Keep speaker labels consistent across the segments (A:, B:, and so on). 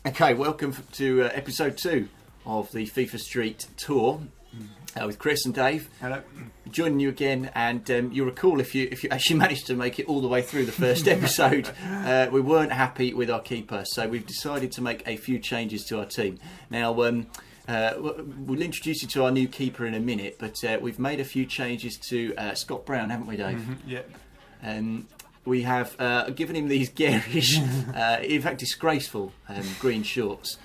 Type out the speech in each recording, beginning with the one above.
A: Okay, welcome to episode 2 of the FIFA Street Tour with Chris and Dave.
B: Hello.
A: Joining you again, and you'll recall if you actually managed to make it all the way through the first episode, we weren't happy with our keeper, so we've decided to make a few changes to our team. Now, we'll introduce you to our new keeper in a minute, but we've made a few changes to Scott Brown, haven't we, Dave?
B: Yeah.
A: We have given him these garish, in fact disgraceful, green shorts.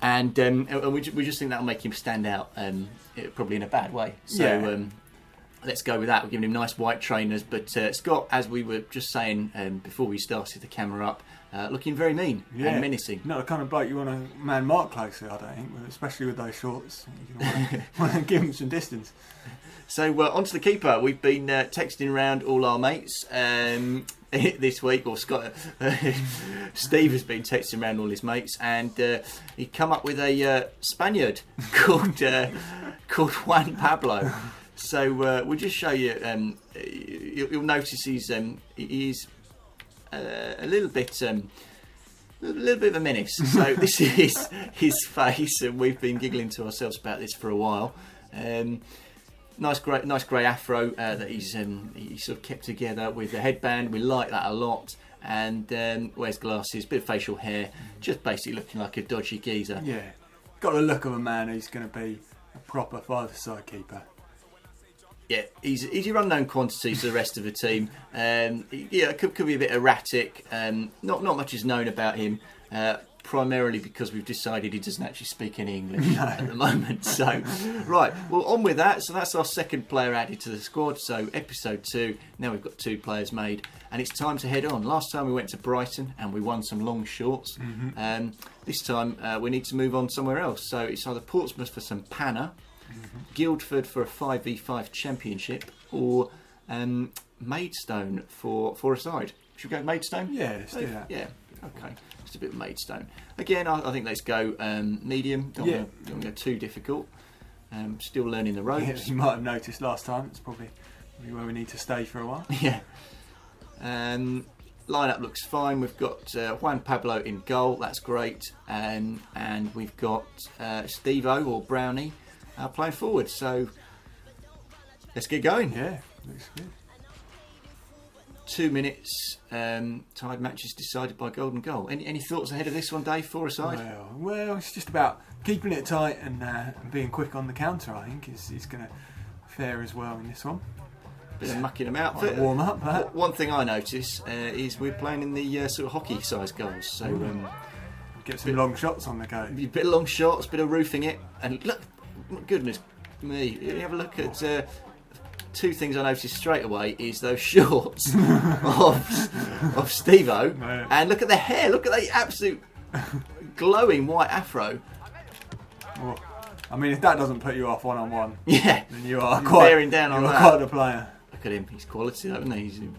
A: And we just think that'll make him stand out, probably in a bad way. So let's go with that. We're giving him nice white trainers. But Scott, as we were just saying before we started the camera up, looking very mean and menacing.
B: Not the kind of bloke you want to man mark closely, I don't think, especially with those shorts. You want to give him some distance.
A: So onto the keeper. We've been texting around all our mates this week, or Scott, Steve has been texting around all his mates, and he come up with a Spaniard called Juan Pablo. So we'll just show you. You'll notice he's a little bit of a menace. So this is his face, and we've been giggling to ourselves about this for a while. Nice grey afro that he's sort of kept together with the headband. We like that a lot. And wears glasses, bit of facial hair, just basically looking like a dodgy geezer.
B: Yeah, got the look of a man who's going to be a proper five-a-side keeper.
A: Yeah, he's your unknown quantity to the rest of the team. Yeah, could be a bit erratic. Not much is known about him. Primarily because we've decided he doesn't actually speak any English at the moment. So, right, well, on with that. So that's our second player added to the squad. So episode 2, now we've got 2 players made, and it's time to head on. Last time we went to Brighton and we won some long shorts. This time we need to move on somewhere else. So it's either Portsmouth for some panna, Guildford for a 5v5 championship, or Maidstone for a side. Should we go Maidstone?
B: Yeah, let's do that.
A: Yeah, okay. Just a bit of Maidstone. Again, I think let's go medium. Don't want to go too difficult. Still learning the ropes.
B: Yeah, you might have noticed last time, it's probably where we need to stay for a while.
A: Yeah. Lineup looks fine. We've got Juan Pablo in goal. That's great. And we've got Steve-O or Brownie playing forward. So let's get going.
B: Yeah, looks good.
A: 2 minutes, tied matches decided by golden goal. Any thoughts ahead of this one, Dave, for a side?
B: Well, it's just about keeping it tight and being quick on the counter, I think, is going to fare as well in this one.
A: Bit of mucking them out.
B: Warm up.
A: One thing I notice is we're playing in the sort of hockey-sized goals. So
B: get some long shots on the go.
A: A bit of long shots, bit of roofing it. And look, goodness me, you have a look at... 2 things I noticed straight away is those shorts of Steve-O, and look at the hair. Look at the absolute glowing white afro.
B: Well, I mean, if that doesn't put you off one-on-one,
A: yeah,
B: then you are quite
A: bearing down on that.
B: Quite a player.
A: Look at him; he's quality, isn't he?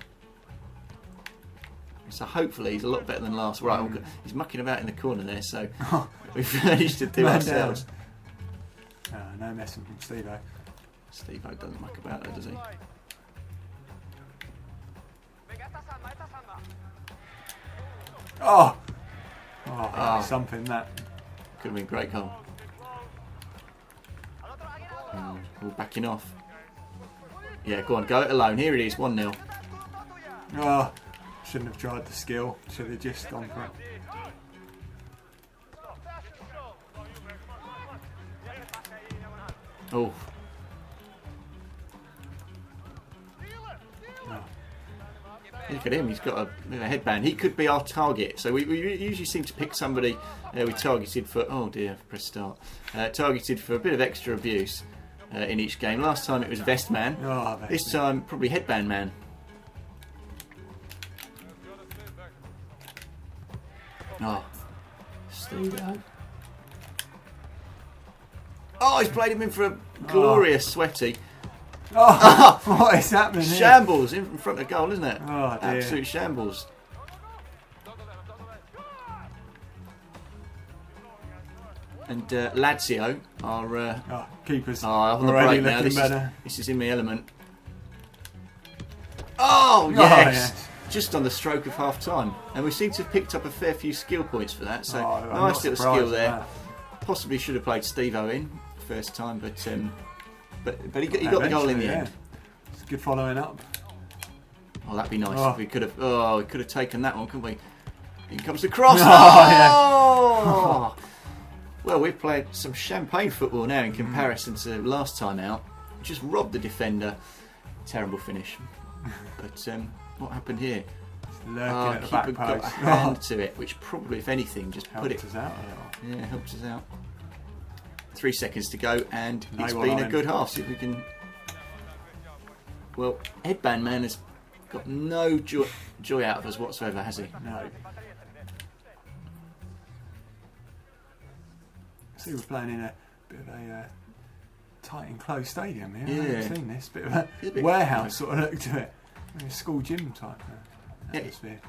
A: So hopefully he's a lot better than last. Right, he's mucking about in the corner there, so we've managed to do ourselves.
B: No messing from Steve-O.
A: Steve-O doesn't muck about though, does he?
B: Something that
A: could have been a great goal. We're backing off. Yeah, go on, go it alone. Here it is, 1-0.
B: Shouldn't have tried the skill. Should have just gone for it.
A: Oh. Look at him, he's got a headband. He could be our target. So we usually seem to pick somebody we targeted for... Oh dear, press start. Targeted for a bit of extra abuse in each game. Last time it was Vest Man. This time probably Headband Man. Oh, Steve-O. Oh, he's played him in for a glorious sweaty.
B: What is happening here?
A: Shambles in front of goal, isn't it?
B: Oh dear.
A: Absolute shambles. And Lazio are
B: keepers.
A: On the
B: already
A: break now.
B: Looking better.
A: This is in my element. Oh yes. just on the stroke of half time, and we seem to have picked up a fair few skill points for that. So nice little skill there. Possibly should have played Steve-O in first time, but he got the goal in the end.
B: It's good following up.
A: Oh, that'd be nice if we could have. Oh, we could have taken that one, couldn't we? In comes the cross. Well, we've played some champagne football now in comparison to last time out. Just robbed the defender. Terrible finish. But what happened here?
B: Lurking at the back
A: keeper
B: post.
A: got a hand to it, which probably, if anything, just
B: helped us out a little.
A: Yeah, helped us out. 3 seconds to go, and it's been a good half. See if we can. Well, Headband Man has got no joy out of us whatsoever, has he?
B: No. See, we're playing in a bit of a tight enclosed stadium here.
A: Yeah.
B: I haven't seen this. Bit of a warehouse sort of look to it. Like a school gym type atmosphere.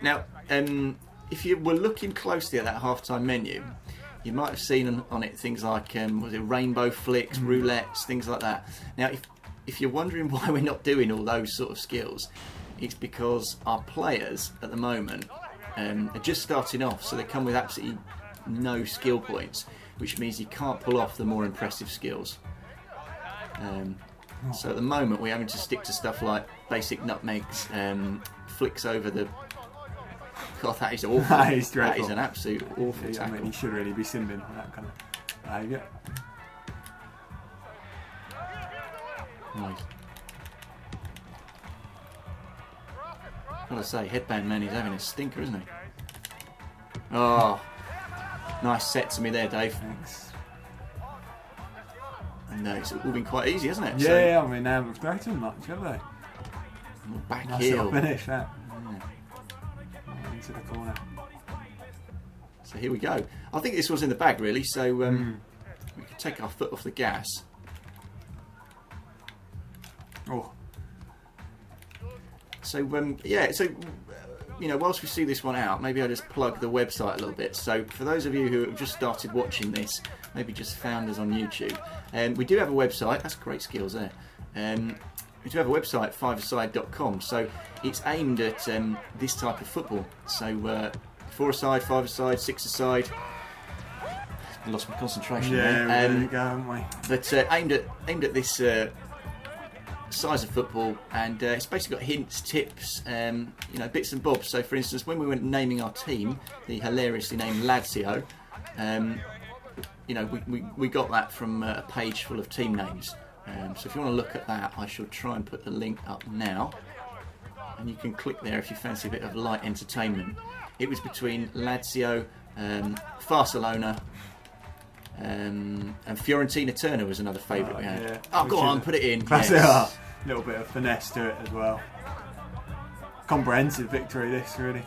A: Now, if you were looking closely at that half-time menu, you might have seen on it things like was it rainbow flicks, roulettes, things like that. Now, if you're wondering why we're not doing all those sort of skills, it's because our players at the moment are just starting off, so they come with absolutely no skill points, which means you can't pull off the more impressive skills. So at the moment we're having to stick to stuff like basic nutmegs, flicks over the. God, that is awful.
B: That is dreadful.
A: That is an absolute awful tackle.
B: I mean, he should really be simbing that kind of behaviour.
A: Nice. Gotta say, Headband Man is having a stinker, isn't he? Oh, nice set to me there, Dave.
B: Thanks.
A: And it's all been quite easy, hasn't it?
B: Yeah, I mean, they haven't threatened much, have they?
A: Back
B: nice
A: heel.
B: Little finish, that. Into the corner.
A: So here we go. I think this was in the bag, really, so we can take our foot off the gas.
B: Oh.
A: So, whilst we see this one out, maybe I'll just plug the website a little bit. So, for those of you who have just started watching this, maybe just found us on YouTube, we do have a website. That's great skills there. We do have a website, fiveaside.com. So, it's aimed at this type of football. So, 4-a-side, 5-a-side, 6-a-side. I lost my concentration there.
B: There we go, haven't we?
A: But aimed at this size of football, and it's basically got hints, tips, bits and bobs. So, for instance, when we were naming our team, the hilariously named Lazio, we got that from a page full of team names. So, if you want to look at that, I shall try and put the link up now, and you can click there if you fancy a bit of light entertainment. It was between Lazio, Barcelona, and Fiorentina Turner was another favourite we had.
B: Yeah.
A: Oh, go on, put it in.
B: That's
A: Yes.
B: A little bit of finesse to it as well. Comprehensive victory, this, really.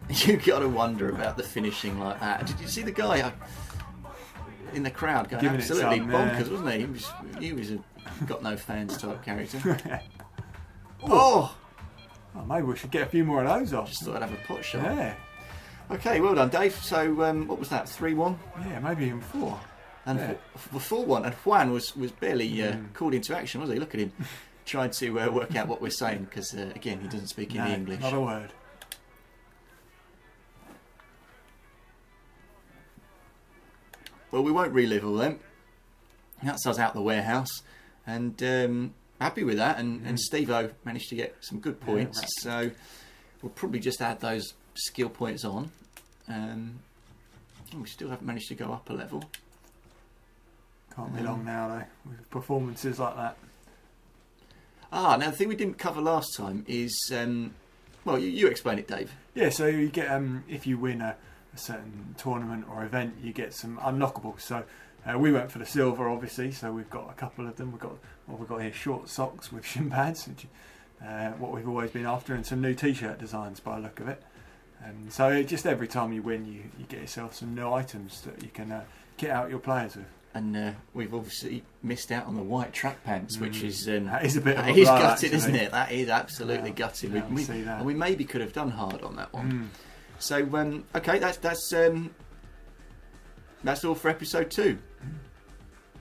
A: You got to wonder about the finishing like that. Did you see the guy in the crowd going
B: Giving
A: absolutely
B: some,
A: bonkers, wasn't he? He was a got no fans type character. Oh!
B: Maybe we should get a few more of those off.
A: Just thought I'd have a pot shot.
B: Yeah.
A: Okay, well done, Dave. So, what was that? 3-1?
B: Yeah, maybe even 4.
A: And 4-1. And Juan was barely called into action, was he? Look at him. Trying to work out what we're saying, because, again, he doesn't speak any English.
B: Not a word.
A: Well, we won't relive all them. That's us out the warehouse. And happy with that. And Steve-O managed to get some good points.
B: Right.
A: So, we'll probably just add those skill points on. We still haven't managed to go up a level.
B: Can't be long now, though, with performances like that.
A: Now the thing we didn't cover last time is, you explain it, Dave.
B: Yeah, so you get if you win a certain tournament or event, you get some unlockables. So we went for the silver, obviously. So we've got a couple of them. We've got here short socks with shin pads, which what we've always been after, and some new T-shirt designs by the look of it. So just every time you win, you get yourself some new items that you can kit out your players with. And
A: we've obviously missed out on the white track pants, which is
B: that is a bit of a
A: blow,
B: gutting,
A: actually. Isn't it? That is absolutely gutting.
B: And
A: we maybe could have done hard on that one. So okay, that's all for episode 2.